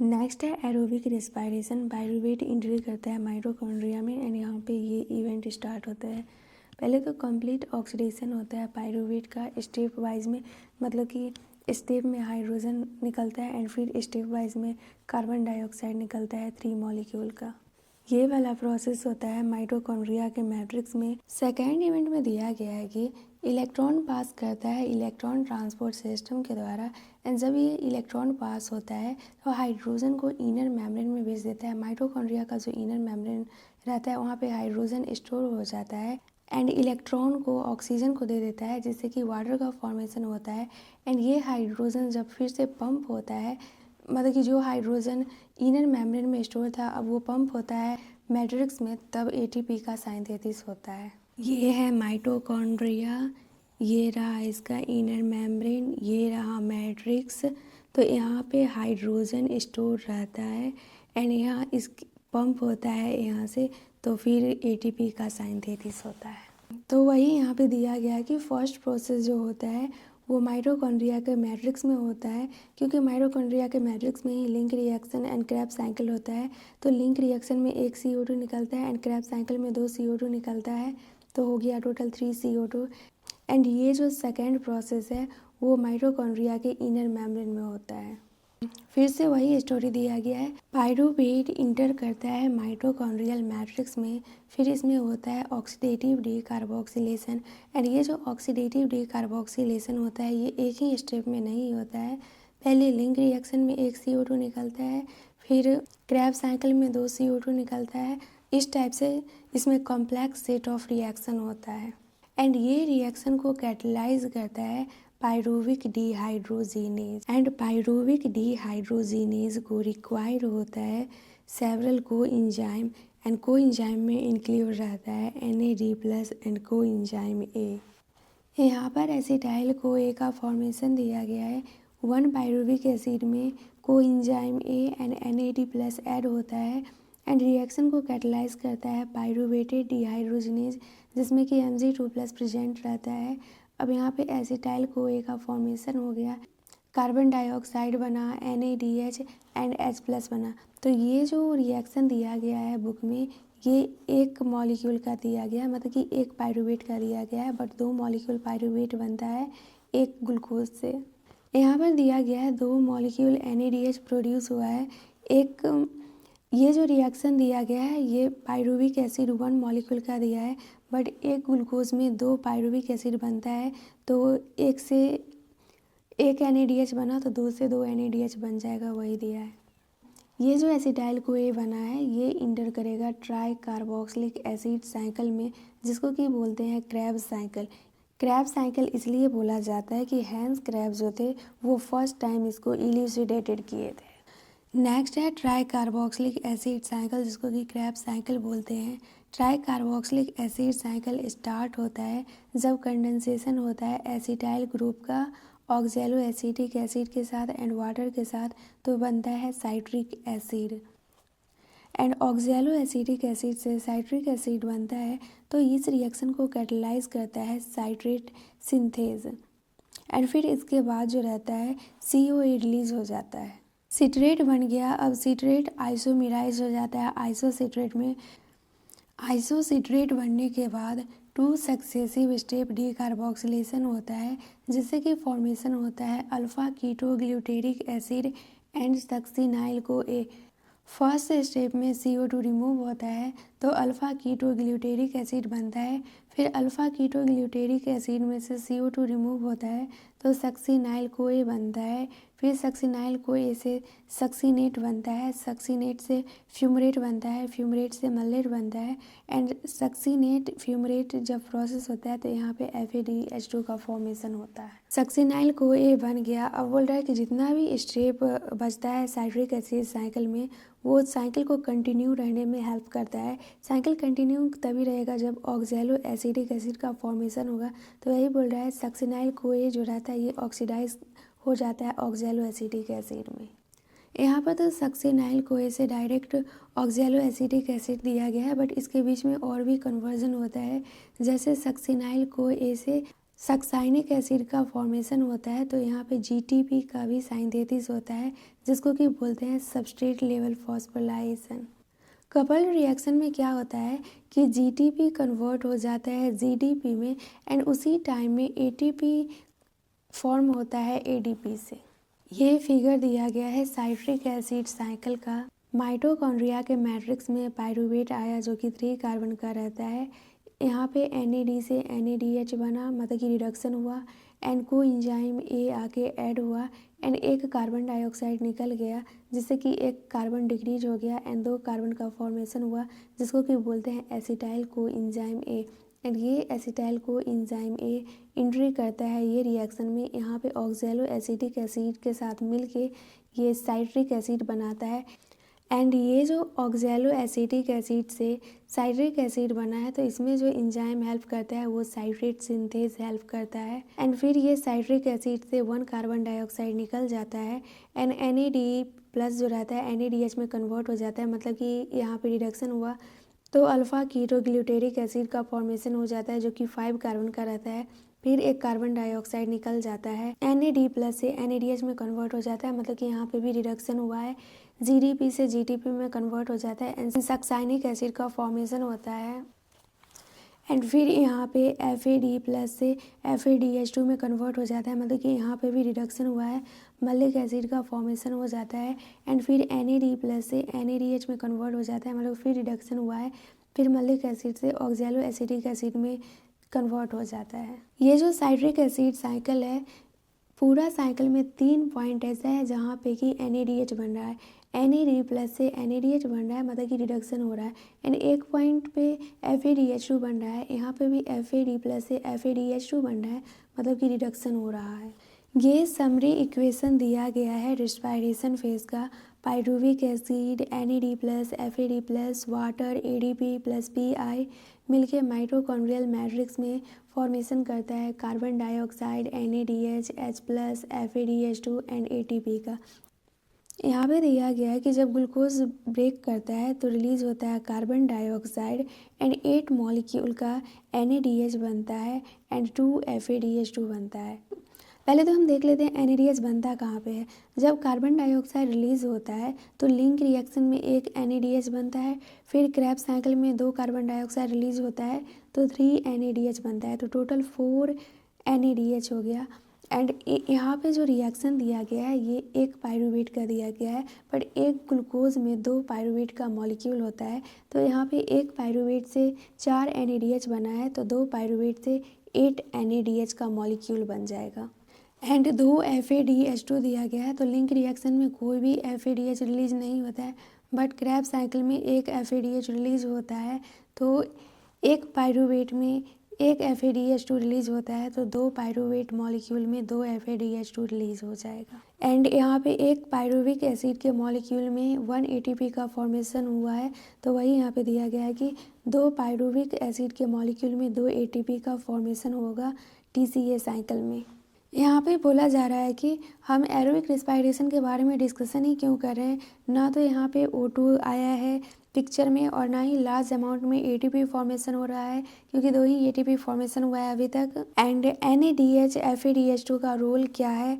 Next है aerobic respiration. Pyruvate entry करता है माइटोकॉन्ड्रिया में एंड यहाँ पे ये इवेंट स्टार्ट होता है। पहले तो कंप्लीट ऑक्सीडेशन होता है पायरूवेट का स्टेप वाइज में, मतलब कि स्टेप में हाइड्रोजन निकलता है एंड फिर स्टेप वाइज में कार्बन डाइऑक्साइड निकलता है 3 मॉलिक्यूल का। ये वाला प्रोसेस होता है माइटोकॉन्ड्रिया के मैट्रिक्स में। सेकेंड इवेंट में दिया गया है कि इलेक्ट्रॉन पास करता है इलेक्ट्रॉन ट्रांसपोर्ट सिस्टम के द्वारा एंड जब ये इलेक्ट्रॉन पास होता है तो हाइड्रोजन को इनर मेम्ब्रेन में भेज देता है। माइटोकॉन्ड्रिया का जो इनर मेम्ब्रेन रहता है वहाँ पे हाइड्रोजन स्टोर हो जाता है एंड इलेक्ट्रॉन को ऑक्सीजन को दे देता है जिससे कि वाटर का फॉर्मेशन होता है। एंड ये हाइड्रोजन जब फिर से पंप होता है, मतलब कि जो हाइड्रोजन इनर मेम्ब्रेन में स्टोर था अब वो पंप होता है मैट्रिक्स में, तब एटीपी का सिंथेसिस होता है। ये है माइटोकॉन्ड्रिया, ये रहा इसका इनर मेम्ब्रेन, ये रहा मैट्रिक्स। तो यहाँ पे हाइड्रोजन स्टोर रहता है एंड यहाँ इस पंप होता है यहाँ से, तो फिर एटीपी का सिंथेसिस होता है। तो वही यहाँ पे दिया गया है कि फर्स्ट प्रोसेस जो होता है वो माइटोकॉन्ड्रिया के मैट्रिक्स में होता है, क्योंकि माइटोकॉन्ड्रिया के मैट्रिक्स में ही link reaction and Krebs cycle होता है। तो लिंक रिएक्शन में 1 CO2 निकलता है एंड क्रेब्स साइकिल में 2 CO2 निकलता है, तो हो गया टोटल 3 CO2। एंड ये जो सेकेंड प्रोसेस है वो माइटोकॉन्ड्रिया के इनर मेम्ब्रेन में होता है। फिर से वही स्टोरी दिया गया है। पायरूवेट इंटर करता है माइटोकॉन्ड्रियल मैट्रिक्स में, फिर इसमें होता है ऑक्सीडेटिव डीकार्बोक्सिलेशन एंड ये जो ऑक्सीडेटिव डीकार्बोक्सिलेशन होता है ये एक ही स्टेप में नहीं होता है। पहले लिंक रिएक्शन में 1 CO2 निकलता है, फिर क्रेब्स साइकिल में 2 CO2 निकलता है। इस टाइप से इसमें कॉम्प्लेक्स सेट ऑफ रिएक्शन होता है एंड ये रिएक्शन को कैटलाइज करता है पायरूविक डिहाइड्रोजिनेज एंड पायरूविक डिहाइड्रोजिनेज को रिक्वायर्ड होता है सेवरल कोएंजाइम एंड कोएंजाइम में इंक्लूड रहता है NAD+ एंड कोएंजाइम A। यहाँ पर एसिटाइल CoA का फॉर्मेशन दिया गया है। 1 पायरूविक एसिड में coenzyme A and NAD+ add होता है एंड रिएक्शन को कैटलाइज करता है पायरूवेटेड डिहाइड्रोजिनेज जिसमें कि Mg2+ प्रेजेंट रहता है। अब यहाँ पे एसिटाइल CoA का फॉर्मेशन हो गया, कार्बन डाइऑक्साइड बना, NaDH एंड H+ बना। तो ये जो रिएक्शन दिया गया है बुक में ये 1 मॉलिक्यूल का दिया गया है, मतलब कि 1 पायरूवेट का दिया गया है, बट 2 मॉलिक्यूल पायरूवेट बनता है 1 ग्लूकोज से। यहाँ पर दिया गया है 2 मॉलिक्यूल NaDH प्रोड्यूस हुआ है। एक ये जो रिएक्शन दिया गया है ये पायरूविक एसिड 1 मॉलिक्यूल का दिया है, बट 1 ग्लूकोज में 2 पायरूविक एसिड बनता है, तो 1 से 1 NaDH बना तो 2 से 2 NaDH बन जाएगा, वही दिया है। ये जो एसिटाइल CoA बना है ये इंटर करेगा ट्राई कार्बोक्सिलिक एसिड साइकिल में, जिसको कि बोलते हैं क्रेब्स साइकिल। क्रेब्स साइकिल इसलिए बोला जाता है कि हैंस क्रेब्स जो थे वो फर्स्ट टाइम इसको इल्यूसिडेटेड किए थे। नेक्स्ट है ट्राई कार्बोक्सिलिक एसिड साइकिल, जिसको कि क्रेब्स साइकिल बोलते हैं। Try carboxylic acid cycle start होता है जब कंडेंसेशन होता है एसिटाइल ग्रुप का ऑक्जेलो एसिटिक एसिड के साथ एंड वाटर के साथ, तो बनता है citric acid and ऑक्जेलो acetic acid से साइट्रिक एसिड बनता है, तो इस रिएक्शन को कैटलाइज करता है साइट्रेट सिंथेज एंड फिर इसके बाद जो रहता है CoA रिलीज हो जाता है, सिट्रेट बन गया। अब सिट्रेट आइसोमेराइज हो जाता है आइसोसिट्रेट में। आइसोसिट्रेट बनने के बाद 2 सक्सेसिव स्टेप डीकार्बोक्सिलेशन होता है जिससे कि फॉर्मेशन होता है alpha ketoglutaric acid and succinyl CoA। First step में CO2 रिमूव होता है तो अल्फा कीटोग्लूटेरिक एसिड बनता है, फिर अल्फा कीटोग्लूटेरिक एसिड में से CO2 रिमूव होता है तो सक्सिनाइल CoA बनता है, फिर सक्सिनाइल CoA से सक्सीनेट बनता है, सक्सीनेट से फ्यूमरेट बनता है, फ्यूमरेट से मल्लेट बनता है एंड सक्सीनेट फ्यूमरेट जब प्रोसेस होता है तो यहाँ पे FADH2 का फॉर्मेशन होता है। सक्सिनाइल CoA बन गया। अब बोल रहा है कि जितना भी स्टेप बचता है साइट्रिक एसिड साइकिल में वो साइकिल को कंटिन्यू रहने में हेल्प करता है। साइकिल कंटिन्यू तभी रहेगा जब ऑक्जेलो एसिटिक एसिड का फॉर्मेशन होगा, तो यही बोल रहा है सक्सिनाइल CoA जो रहता है ये ऑक्सीडाइज हो जाता है ऑक्जेलो एसिटिक एसिड में। यहाँ पर तो सक्सिनाइल CoA से डायरेक्ट ऑक्जेलो एसिटिक एसिड दिया गया है, बट इसके बीच में और भी कन्वर्जन होता है, जैसे सक्सिनाइल CoA से सक्साइनिक एसिड का फॉर्मेशन होता है तो यहाँ पे जीटीपी का भी सिंथेसिस होता है, जिसको कि बोलते हैं substrate level phosphorylation. Coupled reaction में क्या होता है कि जीटीपी कन्वर्ट हो जाता है जीडीपी में एंड उसी टाइम में एटीपी फॉर्म होता है एडीपी से। ये फिगर दिया गया है साइट्रिक एसिड साइकिल का। माइटोकॉन्ड्रिया के मैट्रिक्स में पायरूवेट आया जो कि 3 कार्बन का रहता है। यहाँ पे NAD से NADH बना, मतलब कि रिडक्शन हुआ एंड को इंजाइम ए आके ऐड हुआ एंड एक कार्बन डाइऑक्साइड निकल गया, जिससे कि एक कार्बन डिक्रीज हो गया एंड 2 कार्बन का फॉर्मेशन हुआ, जिसको कि बोलते हैं acetyl co enzyme A. And ये एसिटाइल को इंजाइम ए इंट्री करता है ये रिएक्शन में, यहाँ पे ऑक्सैलो एसिटिक एसिड के साथ मिलके ये साइट्रिक एसिड बनाता है। एंड ये जो ऑक्सैलो एसिटिक एसिड से साइट्रिक एसिड बना है तो इसमें जो इंजाइम हेल्प करता है वो साइट्रेट सिंथेज हेल्प करता है एंड फिर ये साइट्रिक एसिड से 1 कार्बन डाइऑक्साइड निकल जाता है एंड NAD प्लस जो रहता है NADH में कन्वर्ट हो जाता है, मतलब कि यहाँ पे रिडक्शन हुआ तो अल्फ़ा कीटोग्लूटेरिक एसिड का फॉर्मेशन हो जाता है जो कि 5 कार्बन का रहता है। फिर एक कार्बन डाइऑक्साइड निकल जाता है, NAD प्लस से NADH में कन्वर्ट हो जाता है, मतलब कि यहाँ पे भी रिडक्शन हुआ है, GDP से GTP में कन्वर्ट हो जाता है एंड सक्साइनिक एसिड का फॉर्मेशन होता है एंड फिर यहाँ पे FAD प्लस से FADH2 में कन्वर्ट हो जाता है, मतलब कि यहाँ पे भी रिडक्शन हुआ है, मलिक एसिड का फॉर्मेशन हो जाता है एंड फिर NAD प्लस से NADH में कन्वर्ट हो जाता है, मतलब फिर रिडक्शन हुआ है, फिर मलिक एसिड से ऑक्सैलो एसिटिक एसिड में कन्वर्ट हो जाता है। ये जो साइट्रिक एसिड साइकिल है, पूरा साइकिल में 3 पॉइंट ऐसा है जहाँ पे कि NADH बन रहा है, NAD प्लस से NADH बन रहा है, मतलब कि रिडक्शन हो रहा है एंड एक पॉइंट पे FADH2 बन रहा है, यहाँ पे भी FAD प्लस से FADH2 बन रहा है, मतलब कि रिडक्शन हो रहा है। ये समरी इक्वेशन दिया गया है रेस्पिरेशन फेज का। Pyruvic acid NAD plus FAD plus water ADP plus PI मिलके माइटोकॉन्ड्रियल मैट्रिक्स में फॉर्मेशन करता है carbon dioxide NADH H plus FADH2 and ATP का। यहाँ पे दिया गया है कि जब ग्लूकोज ब्रेक करता है तो रिलीज होता है कार्बन डाइऑक्साइड एंड 8 मॉलिक्यूल का NADH बनता है एंड 2 FADH2 बनता है। पहले तो हम देख लेते हैं NADH बनता कहाँ पे है। जब कार्बन डाइऑक्साइड रिलीज होता है तो लिंक रिएक्शन में एक NADH बनता है, फिर क्रेब्स साइकिल में 2 कार्बन डाइऑक्साइड रिलीज होता है तो 3 NADH बनता है, तो टोटल 4 NADH हो गया। एंड यहाँ पे जो रिएक्शन दिया गया है ये एक पाइरूवेट का दिया गया है, बट एक ग्लूकोज में 2 पाइरूवेट का मॉलिक्यूल होता है, तो यहाँ पे एक पाइरूवेट से 4 NADH बना है तो 2 पाइरूवेट से 8 NADH का मॉलिक्यूल बन जाएगा एंड 2 FADH2 दिया गया है, तो लिंक रिएक्शन में कोई भी FADH रिलीज नहीं होता है, बट क्रैब साइकिल में एक FADH रिलीज होता है, तो एक पाइरूवेट में एक FADH2 रिलीज होता है तो 2 पाइरूवेट मॉलिक्यूल में 2 FADH2 रिलीज हो जाएगा एंड यहाँ पे एक पाइरूविक एसिड के मॉलिक्यूल में 1 ATP का फॉर्मेशन हुआ है, तो वही यहाँ पे दिया गया है कि 2 पाइरूविक एसिड के मॉलिक्यूल में 2 ATP का फॉर्मेशन होगा TCA साइकिल में। यहाँ पे बोला जा रहा है कि हम एरोबिक रेस्पिरेशन के बारे में डिस्कशन ही क्यों कर रहे हैं, ना तो यहाँ पे O2 आया है पिक्चर में और ना ही लार्ज अमाउंट में ATP फॉर्मेशन हो रहा है, क्योंकि 2 ही ATP फॉर्मेशन हुआ है अभी तक। एंड NADH FADH2 का रोल क्या है